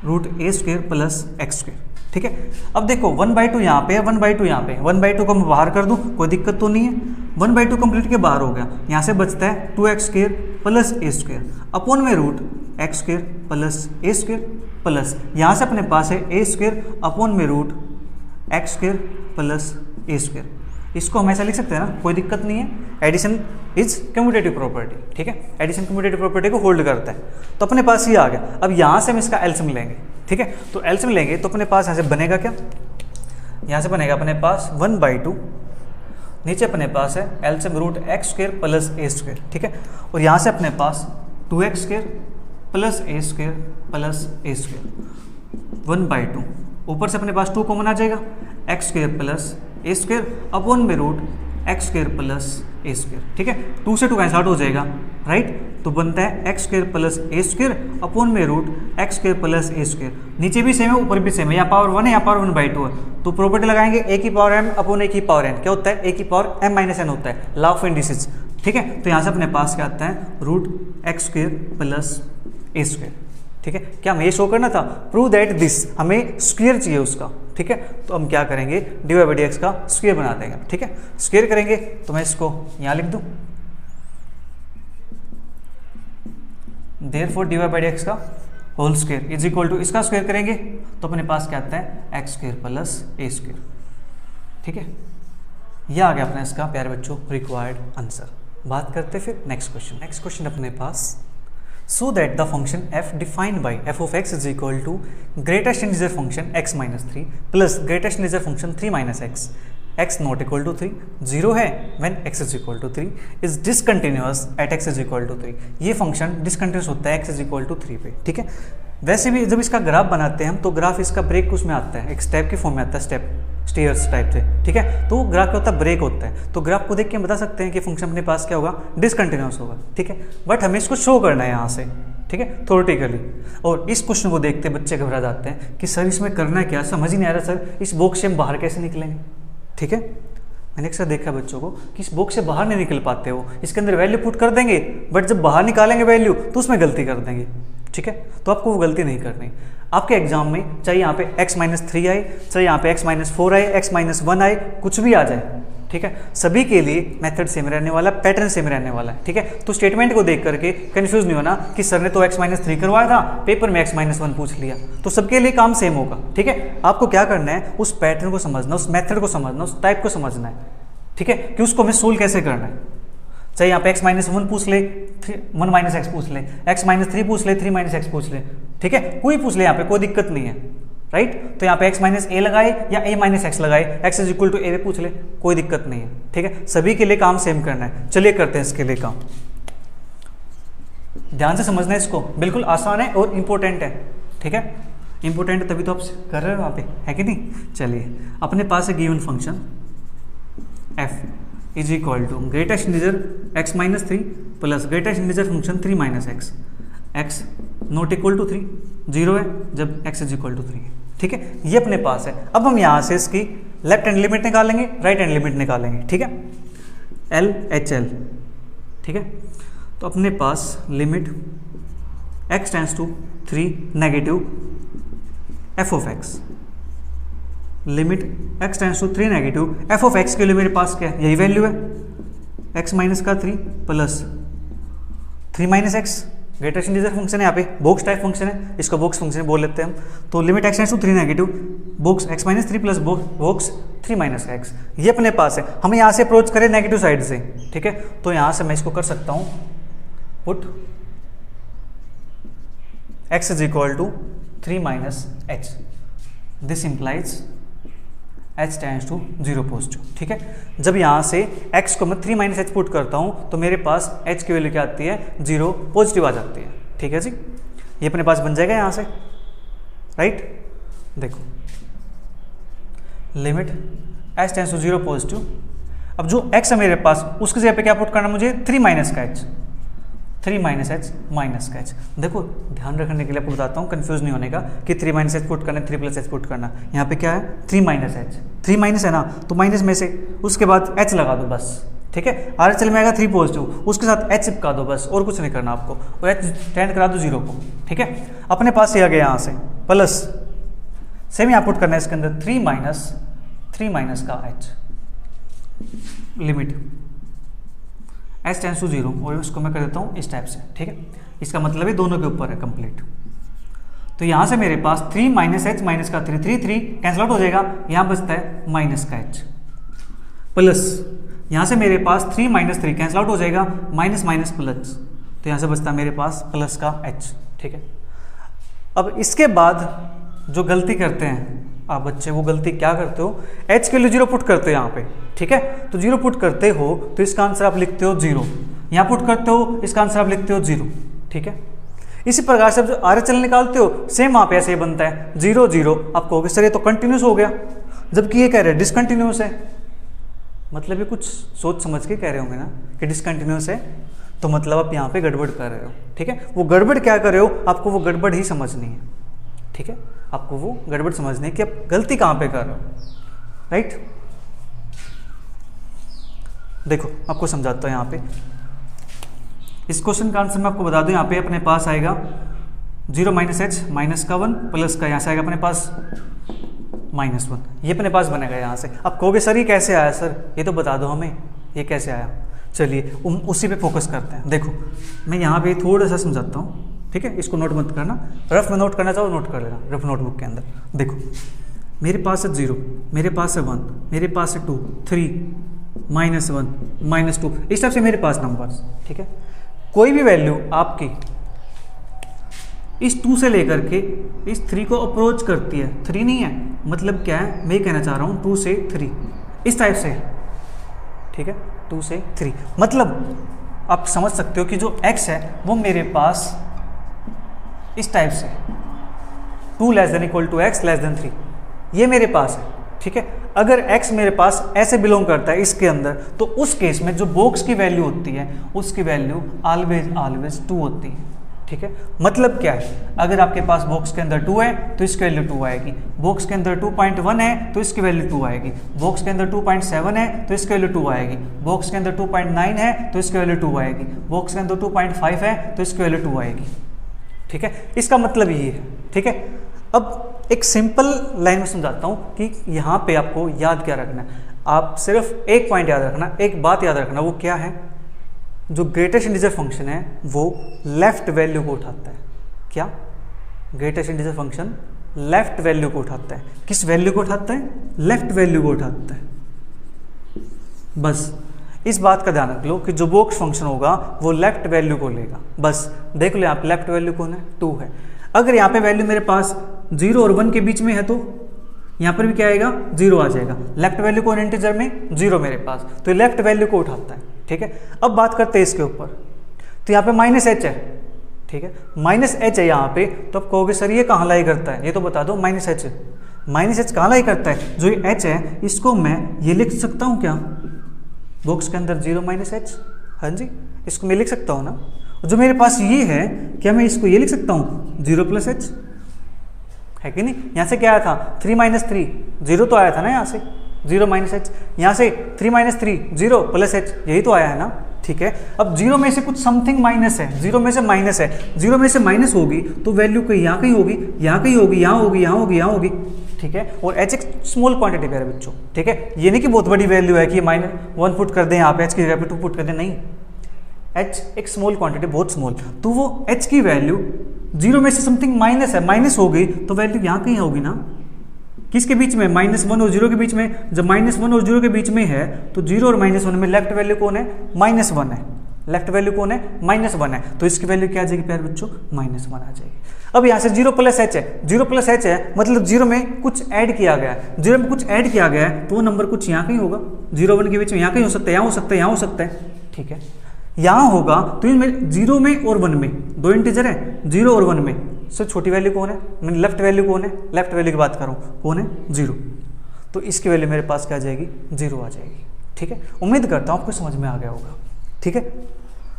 √a square plus x square, ठीक है। अब देखो 1/2 यहाँ पे है, 1/2 यहाँ पे, 1/2 को मैं बाहर कर दूँ कोई दिक्कत तो नहीं है, 1/2 कंप्लीट के बाहर हो गया, यहाँ से बचता है 2x square plus a square upon में √x square plus a square plus यहाँ से अपने पास है ए स्क्र अपॉन में √x square plus a square. इसको हम ऐसा लिख सकते हैं ना, कोई दिक्कत नहीं है, एडिशन इज कम्यूटेटिव प्रॉपर्टी, ठीक है, एडिशन कम्यूटेटिव प्रॉपर्टी को होल्ड करता है। तो अपने पास ये आ गया, अब यहाँ से हम इसका एलसीएम लेंगे, ठीक है, तो एलसीएम लेंगे तो अपने पास यहाँ से बनेगा क्या, यहाँ से बनेगा अपने पास 1/2, नीचे अपने पास है LCM √x square plus a square, ठीक है, और यहाँ से अपने पास 2x square plus a square plus a square 1/2, ऊपर से अपने पास 2 कॉमन आ जाएगा, x square plus a square upon में x square plus A square, ठीक है। 2 से 2 कैंसिल आउट हो जाएगा, राइट। तो बनता है X square plus A square upon में root x square plus A square. नीचे भी सेम है, ऊपर भी सेम है, यहाँ पावर 1 है, यहाँ पावर 1/2 है। तो प्रॉपर्टी लगाएंगे ए की पावर m अपॉन ए की पावर n, क्या होता है, ए की पावर m माइनस n होता है, लॉ ऑफ इंडिसेस, ठीक है। तो यहाँ से अपने पास क्या आता है, root x square plus A square, ठीक है। क्या हमें ये शो करना था, प्रूव दैट दिस, हमें स्क्वायर चाहिए उसका, ठीक है। तो हम क्या करेंगे, dy बाई dx का स्क्वायर बना देंगे, ठीक है। स्क्वायर करेंगे तो मैं इसको यहाँ लिख दूँ, देयरफॉर dy बाई dx का whole square is equal to, इसका स्क्वायर करेंगे तो अपने पास क्या आता है, X square plus A square, ठीक है। यह आ गया अपना इसका प्यारे बच्चों रिक्वायर्ड आंसर। बात करते हैं फिर नेक्स्ट क्वेश्चन। नेक्स्ट क्वेश्चन अपने पास, so that the function f defined by f of x is equal to greatest integer function x minus 3 plus greatest integer function 3 minus x not equal to 3 0 है when x is equal to 3 is discontinuous at x is equal to 3। ये function discontinuous होता है x is equal to 3 पे, ठीक है। वैसे भी जब इसका ग्राफ बनाते हैं हम तो ग्राफ इसका ब्रेक उसमें आता है, एक स्टेप के फॉर्म में आता है, स्टेप स्टेयर्स टाइप से, ठीक है। तो ग्राफ क्या होता है, ब्रेक होता है। तो ग्राफ को देख के हम बता सकते हैं कि फंक्शन अपने पास क्या होगा, डिसकंटिन्यूअस होगा, ठीक है। बट हमें इसको शो करना है यहाँ से, ठीक है, थ्योरेटिकली। और इस क्वेश्चन को देखते बच्चे घबरा जाते हैं कि सर इसमें करना क्या, समझ ही नहीं आ रहा सर, इस बॉक्स से हम बाहर कैसे निकलेंगे, ठीक है। मैंने अक्सर देखा बच्चों को कि इस बॉक्स से बाहर नहीं निकल पाते हो, इसके अंदर वैल्यू पुट कर देंगे बट जब बाहर निकालेंगे वैल्यू तो उसमें गलती कर देंगे, ठीक है। तो आपको वो गलती नहीं करनी। आपके एग्जाम में चाहे यहाँ पे x माइनस 3 आए, चाहे यहाँ पे x माइनस 4 आए, x माइनस 1 आए, कुछ भी आ जाए, ठीक है, सभी के लिए मेथड सेम रहने वाला, पैटर्न सेम रहने वाला है, ठीक है। तो स्टेटमेंट को देख करके कंफ्यूज नहीं होना कि सर ने तो x माइनस 3 करवाया था, पेपर में x माइनस 1 पूछ लिया, तो सबके लिए काम सेम होगा, ठीक है। आपको क्या करना है, उस पैटर्न को समझना, उस मेथड को समझना, उस टाइप को समझना है, ठीक है, कि उसको हमें सोल्व कैसे करना है। चाहे यहाँ पे x माइनस 1 पूछ ले, 1 माइनस एक्स पूछ ले, x माइनस 3 पूछ ले, 3 माइनस एक्स पूछ ले, ठीक है, कोई पूछ ले, यहाँ पे कोई दिक्कत नहीं है, राइट। तो यहाँ पे x माइनस ए लगाए या a माइनस एक्स लगाए, x इज इक्वल टू ए पूछ ले, कोई दिक्कत नहीं है, ठीक है। सभी के लिए काम सेम करना है। चलिए करते हैं इसके लिए काम, ध्यान से समझना है इसको, बिल्कुल आसान है और इम्पोर्टेंट है, ठीक है। इंपॉर्टेंट तभी तो आप कर रहे हो वहाँ पे, है कि नहीं। चलिए, अपने पास है given function f is equal to greatest integer x minus 3 plus greatest integer function 3 minus X, x not equal to 3 0 है जब x इज इक्वल टू 3, ठीक है। ये अपने पास है। अब हम यहाँ से इसकी लेफ्ट हैंड लिमिट निकालेंगे, राइट हैंड लिमिट निकालेंगे, ठीक है, LHL, ठीक है। तो अपने पास limit x tends to 3 negative f of x, limit x tends to 3 negative f of x के लिए मेरे पास क्या है, यही वैल्यू है, x माइनस का 3 plus 3 minus x, greatest integer function है, यहाँ पे बॉक्स टाइप फंक्शन है, इसको बॉक्स फंक्शन बोल लेते हैं हम। तो limit x tends to 3 negative box x minus 3 plus box 3 minus X, ये अपने पास है। हमें यहाँ से अप्रोच करें नेगेटिव साइड से, ठीक है। तो यहाँ से मैं इसको कर सकता हूँ put x is equal to 3 minus H, this implies h tends to 0 positive, ठीक है। जब यहाँ से x को मैं 3 माइनस एच पुट करता हूँ तो मेरे पास h की वैल्यू क्या आती है, 0 पॉजिटिव आ जाती है, ठीक है जी। ये अपने पास बन जाएगा यहाँ से, राइट। देखो limit h tends to 0 positive, अब जो x है मेरे पास उसकी जगह पे क्या पुट करना मुझे, 3 माइनस का h, 3 माइनस एच माइनस का एच। देखो ध्यान रखने के लिए आपको बताता हूँ, कंफ्यूज नहीं होने का कि 3 माइनस एच पुट करना, 3 प्लस एच पुट करना। यहाँ पे क्या है, 3 माइनस एच, 3 माइनस है ना, तो माइनस में से उसके बाद एच लगा दो बस, ठीक है। आर एच एल में आएगा 3 पॉजिटिव, उसके साथ एच चिपका दो बस, और कुछ नहीं करना आपको, और एच टेंड करा दो 0 को, ठीक है। अपने पास ये आ गया यहाँ से प्लस, सेम यहाँ पुट करना है इसके अंदर 3 माइनस का H, limit h tends to 0, और उसको मैं कर देता हूँ इस टाइप से, ठीक है। इसका मतलब है दोनों के ऊपर है कंप्लीट। तो यहाँ से मेरे पास 3 माइनस एच माइनस का 3 कैंसिल आउट हो जाएगा, यहाँ बचता है माइनस का h, प्लस यहाँ से मेरे पास 3 माइनस 3 कैंसिल आउट हो जाएगा, माइनस माइनस प्लस, तो यहाँ से बचता है मेरे पास प्लस का h, ठीक है। अब इसके बाद जो गलती करते हैं आप बच्चे, वो गलती क्या करते हो, h के लिए 0 पुट करते हो यहाँ पे, ठीक है। तो 0 पुट करते हो तो इसका आंसर आप लिखते हो 0, यहाँ पुट करते हो इसका आंसर आप लिखते हो 0, ठीक है। इसी प्रकार से आप जो RHL निकालते हो सेम वहाँ पे ऐसे ही बनता है 0 0, आप कहोगे सर ये तो कंटिन्यूस हो गया, जबकि ये कह रहे हैं डिसकंटिन्यूस है, मतलब ये कुछ सोच समझ के कह रहे होंगे ना कि डिसकंटिन्यूस है, तो मतलब आप यहाँ पे गड़बड़ कर रहे हो। ठीक है, वो गड़बड़ क्या कर रहे हो, आपको वो गड़बड़ ही समझनी है। ठीक है, आपको वो गड़बड़ समझनी है कि आप गलती कहाँ पे कर रहे हो। राइट, देखो आपको समझाता हूँ। यहाँ पे इस क्वेश्चन का आंसर मैं आपको बता दूँ, यहाँ पे अपने पास आएगा 0 माइनस एच माइनस का 1 प्लस का यहाँ से आएगा अपने पास -1, ये अपने पास बनेगा यहाँ से। अब कहोगे सर ये कैसे आया सर, ये तो बता दो हमें ये कैसे आया। चलिए उसी पे फोकस करते हैं। देखो मैं यहाँ पे थोड़ा सा समझाता हूँ। ठीक है, इसको नोट मत करना, रफ में नोट करना चाहो नोट कर लेना रफ नोटबुक के अंदर। देखो मेरे पास है 0, मेरे पास है 1, मेरे पास है 2, 3, -1, -2, इस टाइप से मेरे पास नंबर्स। ठीक है, कोई भी वैल्यू आपकी इस 2 से लेकर के इस 3 को अप्रोच करती है, 3 नहीं है मतलब क्या है, मैं कहना चाह रहा हूँ 2 से 3 इस टाइप से। ठीक है, 2 से 3 मतलब आप समझ सकते हो कि जो x है वो मेरे पास इस टाइप से 2 ≤ x <3 ये मेरे पास है। ठीक है, अगर x मेरे पास ऐसे बिलोंग करता है इसके अंदर, तो उस केस में जो बॉक्स की वैल्यू होती है उसकी वैल्यू ऑलवेज 2 होती है। ठीक है, मतलब क्या है, अगर आपके पास बॉक्स के अंदर 2 है तो इसकी वैल्यू 2 आएगी, बॉक्स के अंदर 2.1 है तो इसकी वैल्यू 2 आएगी, बॉक्स के अंदर 2.7 है तो इसकी वैल्यू 2 आएगी, बॉक्स के अंदर 2.9 है तो इसकी वैल्यू 2 आएगी, बॉक्स के अंदर 2.5 है तो इसकी वैल्यू 2 आएगी। ठीक है, इसका मतलब ये है। ठीक है, अब एक सिंपल लाइन में समझाता हूँ कि यहाँ पे आपको याद क्या रखना है। आप सिर्फ एक पॉइंट याद रखना, एक बात याद रखना, वो क्या है, जो ग्रेटेस्ट इंटीजर फंक्शन है वो लेफ्ट वैल्यू को उठाता है। क्या, greatest integer function left value को उठाता है। किस वैल्यू को उठाता है, लेफ्ट वैल्यू को उठाता है। बस इस बात का ध्यान रख लो कि जो बॉक्स फंक्शन होगा वो लेफ्ट वैल्यू को लेगा। बस देख लो यहाँ पे लेफ्ट वैल्यू कौन है, 2 है। अगर यहाँ पे वैल्यू मेरे पास 0 और 1 के बीच में है तो यहाँ पर भी क्या आएगा, 0 आ जाएगा। लेफ्ट वैल्यू कौन है इंटीजर में, 0 मेरे पास, तो ये लेफ्ट वैल्यू को उठाता है। ठीक है, अब बात करते हैं इसके ऊपर। तो यहाँ पे -h है। ठीक है, -h है यहाँ पे, तो आप कहोगे सर ये कहाँ लाई करता है, ये तो बता दो। -h कहाँ लाई करता है, जो ये h है इसको मैं ये लिख सकता हूँ क्या, बॉक्स के अंदर 0 -h। हाँ जी, इसको मैं लिख सकता हूँ ना। जो मेरे पास ये है, क्या मैं इसको ये लिख सकता हूँ 0 + h, है कि नहीं। यहाँ से क्या आया था, 3 - 3, 0 तो आया था ना यहाँ से, 0 -h। यहाँ से 3 - 3 0 + h, यही तो आया है ना। ठीक है, अब 0 में से कुछ समथिंग माइनस है, 0 में से माइनस है, 0 में से माइनस होगी तो वैल्यू कहीं यहाँ कहीं होगी, यहाँ कहीं होगी, यहाँ होगी, यहाँ होगी, यहाँ होगी। ठीक है, और h एक स्मॉल क्वांटिटी है बच्चों। ठीक है, ये नहीं कि बहुत बड़ी वैल्यू है कि -1 पुट कर दें यहाँ पे, h की जगह पे 2 पुट कर दें, नहीं। h एक स्मॉल क्वांटिटी, बहुत स्मॉल, तो वो h की वैल्यू 0 में से समथिंग माइनस है, माइनस हो गई तो वैल्यू यहाँ कहीं होगी ना। किसके बीच में, -1 और 0 के बीच में। जब -1 और 0 के बीच में है तो 0 और -1 में लेफ्ट वैल्यू कौन है, -1 है। लेफ्ट वैल्यू कौन है, -1 है, तो इसकी वैल्यू क्या आ जाएगी प्यारे बच्चों, -1 आ जाएगी। अब यहाँ से 0 + h है, 0 + h है मतलब 0 में कुछ ऐड किया गया है, 0 में कुछ ऐड किया गया है तो वो नंबर कुछ यहाँ कहीं होगा, 0 1 के बीच में, यहाँ कहीं हो सकता है, यहाँ हो सकता है, यहाँ हो सकता है। ठीक है, यहाँ होगा तो इनमें 0 में और 1 में 2 इंटीजर है, 0 और 1 में सबसे छोटी वैल्यू कौन है, मैंने लेफ्ट वैल्यू कौन है, लेफ्ट वैल्यू की बात कर रहा हूँ, कौन है, 0। तो इसकी वैल्यू मेरे पास क्या आ जाएगी, 0 आ जाएगी। ठीक है, उम्मीद करता हूँ आपको समझ में आ गया होगा। ठीक है,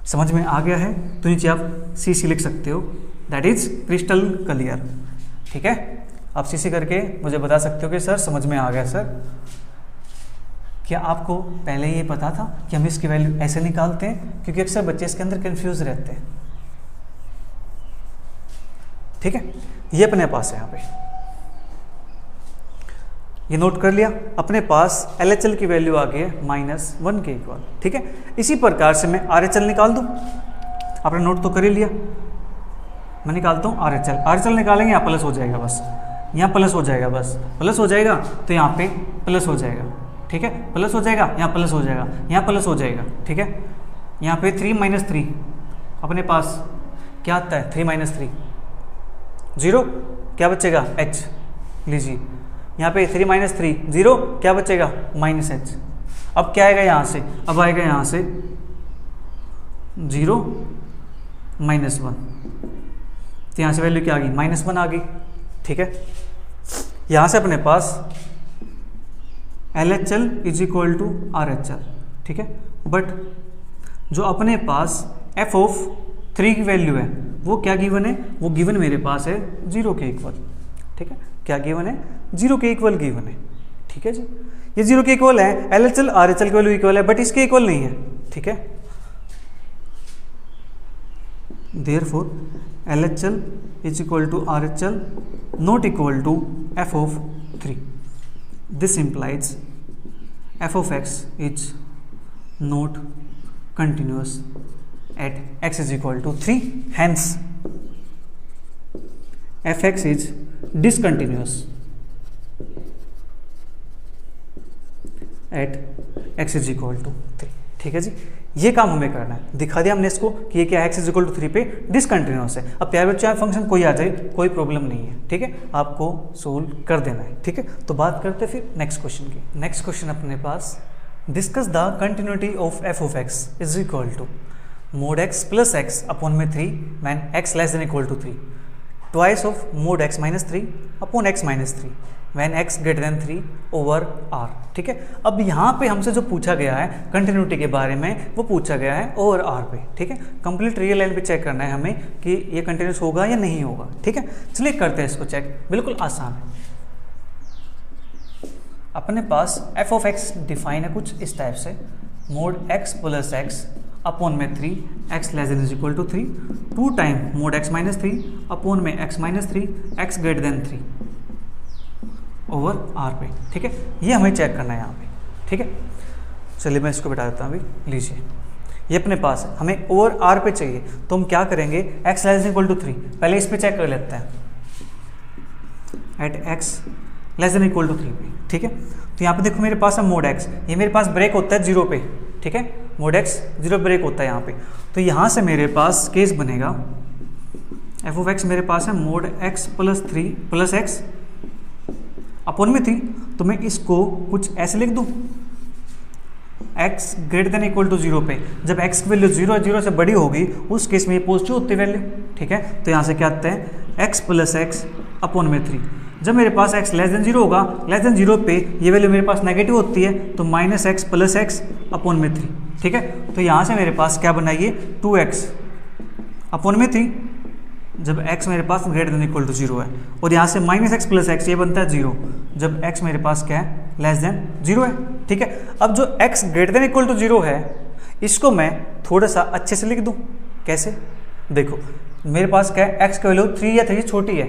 समझ में आ गया है तो नीचे आप CC लिख सकते हो, दैट इज क्रिस्टल क्लियर। ठीक है, आप CC करके मुझे बता सकते हो कि सर समझ में आ गया। सर क्या आपको पहले ये पता था कि हम इसकी वैल्यू ऐसे निकालते हैं, क्योंकि अक्सर बच्चे इसके अंदर कंफ्यूज रहते हैं। ठीक है, ये अपने पास है, यहाँ पे ये नोट कर लिया। अपने पास LHL की वैल्यू आ गई है -1 के इक्वल। ठीक है, इसी प्रकार से मैं RHL निकाल दूं। आपने नोट तो कर ही लिया, मैं निकालता हूँ RHL निकालेंगे, यहाँ प्लस हो जाएगा, बस यहाँ प्लस हो जाएगा, बस प्लस हो जाएगा तो यहाँ पे प्लस हो जाएगा। ठीक है, प्लस हो जाएगा, यहाँ प्लस हो जाएगा, यहाँ प्लस हो जाएगा। ठीक है, यहाँ पे 3 - 3 अपने पास क्या आता है, 3 - 3 0, क्या बचेगा, h लीजिए। यहाँ पे 3 - 3 0, क्या बचेगा, -h। अब क्या आएगा यहाँ से, अब आएगा यहाँ से 0 -1, तो यहाँ से वैल्यू क्या आ गई, -1 आ गई। ठीक है, यहाँ से अपने पास LHL is equal to RHL, ठीक है। बट जो अपने पास f ऑफ 3 की वैल्यू है वो क्या गिवन है, वो गिवन मेरे पास है 0 के इक्वल, ठीक है। क्या गिवन है, 0 के इक्वल गिवन है, ठीक है जी। ये 0 के इक्वल है, LHL RHL की वैल्यू इक्वल है, बट इसके इक्वल नहीं है, ठीक है। Therefore LHL is equal to RHL not equal to f of 3. This implies f of x is not continuous at x is equal to 3. Hence fx is discontinuous at x is equal to 3, ठीक है जी। ये काम हमें करना है, दिखा दिया हमने इसको कि ये क्या है, x इज इक्वल टू 3 पे डिसकंटिन्यूअस है। अब प्यारे बच्चों फंक्शन कोई आ जाए कोई प्रॉब्लम नहीं है, ठीक है, आपको सोल्व कर देना है, ठीक है। तो बात करते हैं फिर नेक्स्ट क्वेश्चन की। नेक्स्ट क्वेश्चन अपने पास, discuss the continuity of f of x is equal to mod x plus x upon में 3 when x less than equal to 3, twice of mod x minus 3 upon x minus 3 when x greater than 3 over r, ठीक है। अब यहाँ पे हमसे जो पूछा गया है कंटिन्यूटी के बारे में वो पूछा गया है ओवर r पे, ठीक है। कंप्लीट रियल लाइन पे चेक करना है हमें कि ये कंटिन्यूस होगा या नहीं होगा, ठीक है। चलिए करते हैं इसको चेक, बिल्कुल आसान है। अपने पास f ऑफ x डिफाइन है कुछ इस टाइप से, mod x plus x upon में 3 x less than is equal to 3 2 time mod x minus 3 upon में x minus 3 x greater than 3 over r पे, ठीक है। ये हमें चेक करना है यहाँ पे, ठीक है। चलिए मैं इसको बिठा देता हूँ अभी, लीजिए ये अपने पास है, हमें ओवर r पे चाहिए तो हम क्या करेंगे, x less than equal to 3 पहले इस पे चेक कर लेते हैं, at x less than equal to 3 पे, ठीक है। तो यहाँ पे देखो मेरे पास है मोड x, ये मेरे पास ब्रेक होता है 0 पे, ठीक है। मोड x 0 ब्रेक होता है यहाँ पे, तो यहाँ से मेरे पास केस बनेगा f ऑफ x मेरे पास है mode x plus 3 plus x upon में 3, तो मैं इसको कुछ ऐसे लिख दूं, x greater than equal to 0 पे जब x की वैल्यू 0 से बड़ी होगी उस केस में ये पॉजिटिव होती है वैल्यू, ठीक है। तो यहाँ से क्या आता है x प्लस x अपॉन में 3, जब मेरे पास x लेस देन 0 होगा, लेस देन 0 पे ये वैल्यू मेरे पास नेगेटिव होती है तो minus x plus x upon में 3, ठीक है। तो यहाँ से मेरे पास क्या बनाइए 2x अपॉन में 3 जब x मेरे पास ग्रेटर देन इक्वल टू 0 है, और यहाँ से माइनस x प्लस x ये बनता है 0 जब x मेरे पास क्या है लेस देन 0 है, ठीक है। अब जो x greater than equal to 0 है इसको मैं थोड़ा सा अच्छे से लिख दूँ, कैसे, देखो मेरे पास क्या है x की वैल्यू 3 या 3 छोटी है,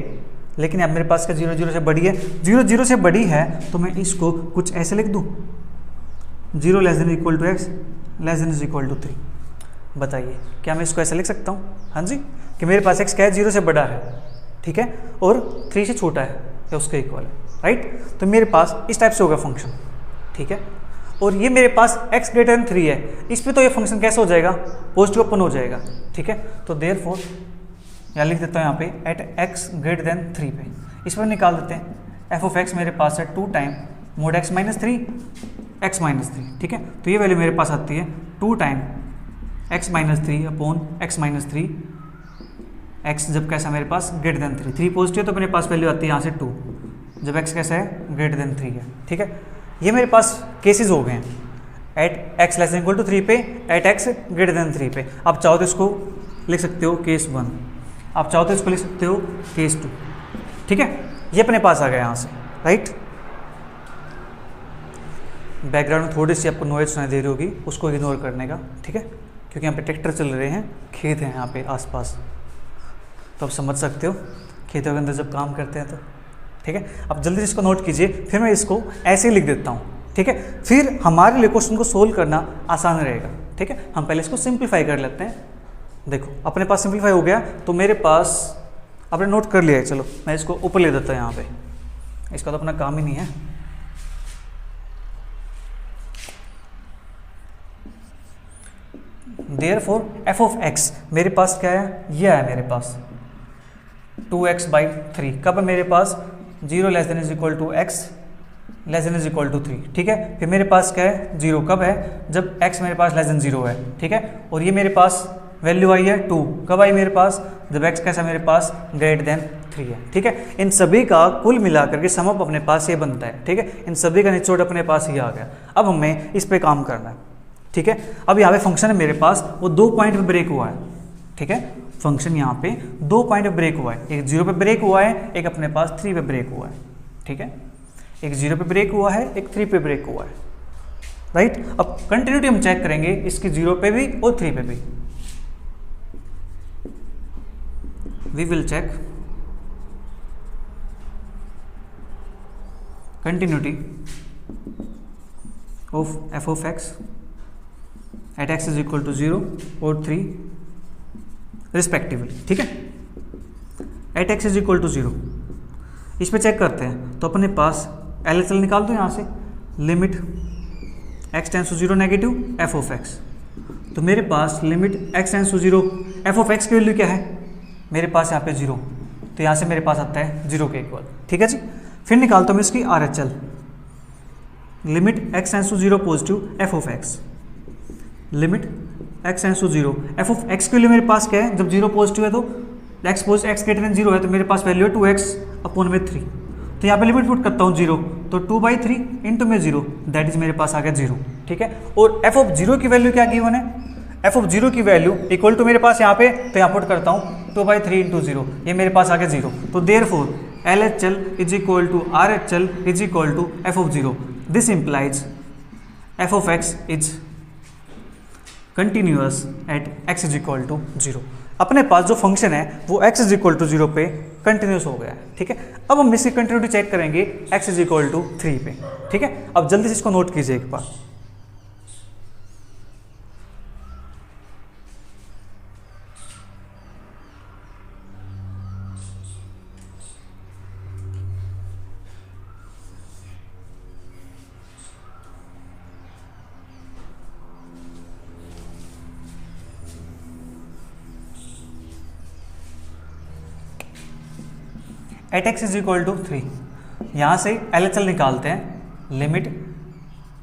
लेकिन अब मेरे पास क्या 0 से बड़ी है, 0 से बड़ी है तो मैं इसको कुछ ऐसे लिख दूँ, 0 less than equal to x less than is equal to 3। बताइए क्या मैं इसको ऐसे लिख सकता हूँ, हाँ जी, कि मेरे पास x क्या है 0 से बड़ा है, ठीक है, और 3 से छोटा है या उसके इक्वल है, राइट। तो मेरे पास इस टाइप से होगा फंक्शन, ठीक है। और ये मेरे पास x ग्रेटर देन 3 है, इस पे तो ये फंक्शन कैसे हो जाएगा, पॉजिटिव ओपन हो जाएगा, ठीक है। तो देयरफॉर यहाँ लिख देता हूँ यहाँ पे एट x ग्रेटर देन 3 पे, इस पर निकाल देते हैं f ऑफ x मेरे पास है 2 time mod x minus 3 x minus 3, ठीक है। तो ये वैल्यू मेरे पास आती है 2 time x minus 3 upon x minus 3, x जब कैसा मेरे पास ग्रेटर देन 3 पॉजिटिव तो मेरे पास वैल्यू आती है यहाँ से 2 जब x कैसा है ग्रेटर देन 3 है, ठीक है। ये मेरे पास केसेस हो गए हैं at x less than equal to 3 पे, एट x ग्रेटर देन 3 पे। आप चाहो तो इसको लिख सकते हो केस 1, आप चाहो तो इसको लिख सकते हो केस 2, ठीक है। ये अपने पास आ गया यहाँ से, राइट। बैकग्राउंड में थोड़ी सी आपको नॉइज सुनाई दे रही होगी, उसको इग्नोर करने का, ठीक है, क्योंकि यहाँ पे ट्रैक्टर चल रहे हैं, खेत हैं यहाँ पे आसपास, तो आप समझ सकते हो खेतों के अंदर जब काम करते हैं तो, ठीक है। अब जल्दी इसको नोट कीजिए, फिर मैं इसको ऐसे ही लिख देता हूँ, ठीक है। फिर हमारे लिए क्वेश्चन को सोल्व करना आसान रहेगा, ठीक है। हम पहले इसको सिंप्लीफाई कर लेते हैं। देखो अपने पास सिंप्लीफाई हो गया, तो मेरे पास आपने नोट कर लिया है, चलो मैं इसको ऊपर ले देता हूँ यहाँ पे, इसका तो अपना काम ही नहीं है। देयरफॉर f ऑफ x मेरे पास क्या है, यह है मेरे पास 2x/3, कब है मेरे पास 0 less than is equal to x less than is equal to 3, ठीक है। फिर मेरे पास क्या है 0 कब है, जब x मेरे पास लेस देन 0 है, ठीक है। और ये मेरे पास वैल्यू आई है 2, कब आई मेरे पास, जब x कैसा मेरे पास ग्रेटर देन 3 है। ठीक है, इन सभी का कुल मिलाकर के सम अप अपने पास ये बनता है। ठीक है, इन सभी का निचोड़ अपने पास ये आ गया। अब हमें इस पे काम करना है। ठीक है, अब यहाँ पे फंक्शन है मेरे पास, वो 2 पॉइंट पे ब्रेक हुआ है। ठीक है, फंक्शन यहाँ पे 2 पॉइंट पे ब्रेक हुआ है, एक 0 पे ब्रेक हुआ है, एक अपने पास 3 पे ब्रेक हुआ है। ठीक है, एक 0 पे ब्रेक हुआ है, एक 3 पे ब्रेक हुआ है। राइट, अब कंटिन्यूटी हम चेक करेंगे इसकी 0 पे भी और 3 पे भी। We will check continuity of f of x at x is equal to 0 और 3 रिस्पेक्टिवली। ठीक है, at x is equal to 0 इस पे चेक करते हैं। तो अपने पास LHS निकाल दो यहाँ से, limit x tends to 0 negative f of x। तो मेरे पास limit x tends to 0 f of x की वैल्यू क्या है, मेरे पास यहाँ पे 0, तो यहाँ से मेरे पास आता है 0 के इक्वल। ठीक है जी, फिर निकालता हूँ मैं इसकी RHL, limit x tends to 0 positive f of x, limit x tends to 0 f of x के लिए मेरे पास क्या है, जब 0 पॉजिटिव है तो x ग्रेटर देन 0 है, तो मेरे पास वैल्यू है 2x अपॉन में 3। तो यहाँ पे लिमिट पुट करता हूँ 0, तो 2/3 इंटू में 0, दैट इज मेरे पास आ गया 0। ठीक है, और f of 0 की वैल्यू क्या गिवन है, f of 0 की वैल्यू इक्वल टू मेरे पास यहाँ पे, तो यहाँ पुट करता हूँ 2/3 इंटू 0, ये मेरे पास आ गया 0। तो therefore LHL is equal to RHL is equal to f of 0. This implies f of x is continuous at x is equal to 0. अपने पास जो फंक्शन है वो x is equal to 0 पे कंटिन्यूस हो गया है। ठीक है, अब हम इसकी कंटिन्यूटी चेक करेंगे x is equal to 3 पे। ठीक है, अब जल्दी से इसको नोट कीजिए एक बार। At x is equal to 3, यहाँ से LHL निकालते हैं, limit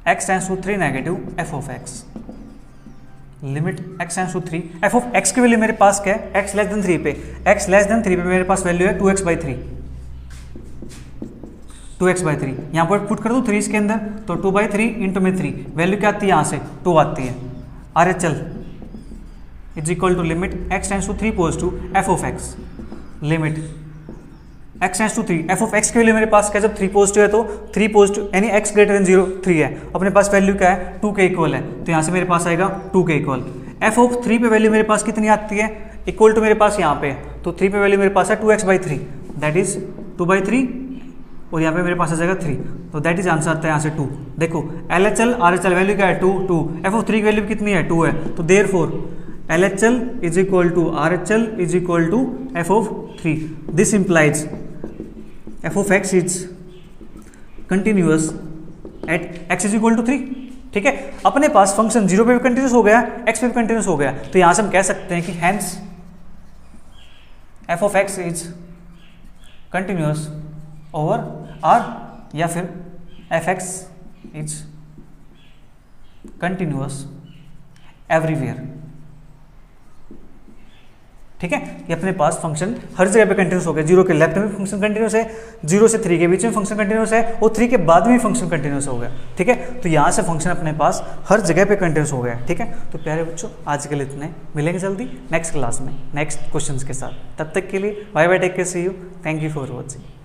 x tends to 3 negative f of x, limit x tends to 3 f of x की वैल्यू मेरे पास क्या है, x लेस देन 3 पे, x लेस देन 3 पे मेरे पास वैल्यू है 2x/3, 2x/3 यहाँ पर पुट कर दूँ 3 इसके अंदर, तो 2/3 इंटू में 3, वैल्यू क्या आती है यहाँ से 2 आती है। RHL is equal to limit x tends to 3 positive f of x, limit x tends to 3 f of x के लिए मेरे पास क्या, जब 3 पॉजिटिव है तो 3 पॉजिटिव यानी x ग्रेटर देन 0 3 है, अपने पास वैल्यू क्या है 2 के इक्वल है, तो यहाँ से मेरे पास आएगा 2 के इक्वल। f of 3 पे वैल्यू मेरे पास कितनी आती है, इक्वल टू मेरे पास यहाँ पे, तो 3 पे वैल्यू मेरे पास है 2x/3, दैट इज 2/3 और यहाँ पे मेरे पास आ जाएगा 3, तो दैट इज आंसर आता है यहाँ से 2। देखो LHL RHL वैल्यू क्या है 2, f of 3 की वैल्यू कितनी है 2 है, तो therefore LHL is equal to RHL is equal to f of 3। This implies f of x is continuous at x is equal to 3। ठीक है, अपने पास फंक्शन 0 पे भी कंटिन्यूस हो गया, x पे भी कंटिन्यूस हो गया, तो यहां से हम कह सकते हैं कि hence f of x is continuous over R, या फिर f(x) is continuous everywhere। ठीक है, ये अपने पास फंक्शन हर जगह पे कंटिन्यूस हो गया, 0 के लेफ्ट में फंक्शन कंटिन्यूस है, 0 से 3 के बीच में फंक्शन कंटिन्यूस है, और 3 के बाद में फंक्शन कंटिन्यूस हो गया। ठीक है, तो यहाँ से फंक्शन अपने पास हर जगह पे कंटिन्यूस हो गया। ठीक है, तो प्यारे बच्चों आज के लिए इतने, मिलेंगे जल्दी नेक्स्ट क्लास में नेक्स्ट क्वेश्चंस के साथ, तब तक के लिए bye bye, take care, see you, thank you for watching.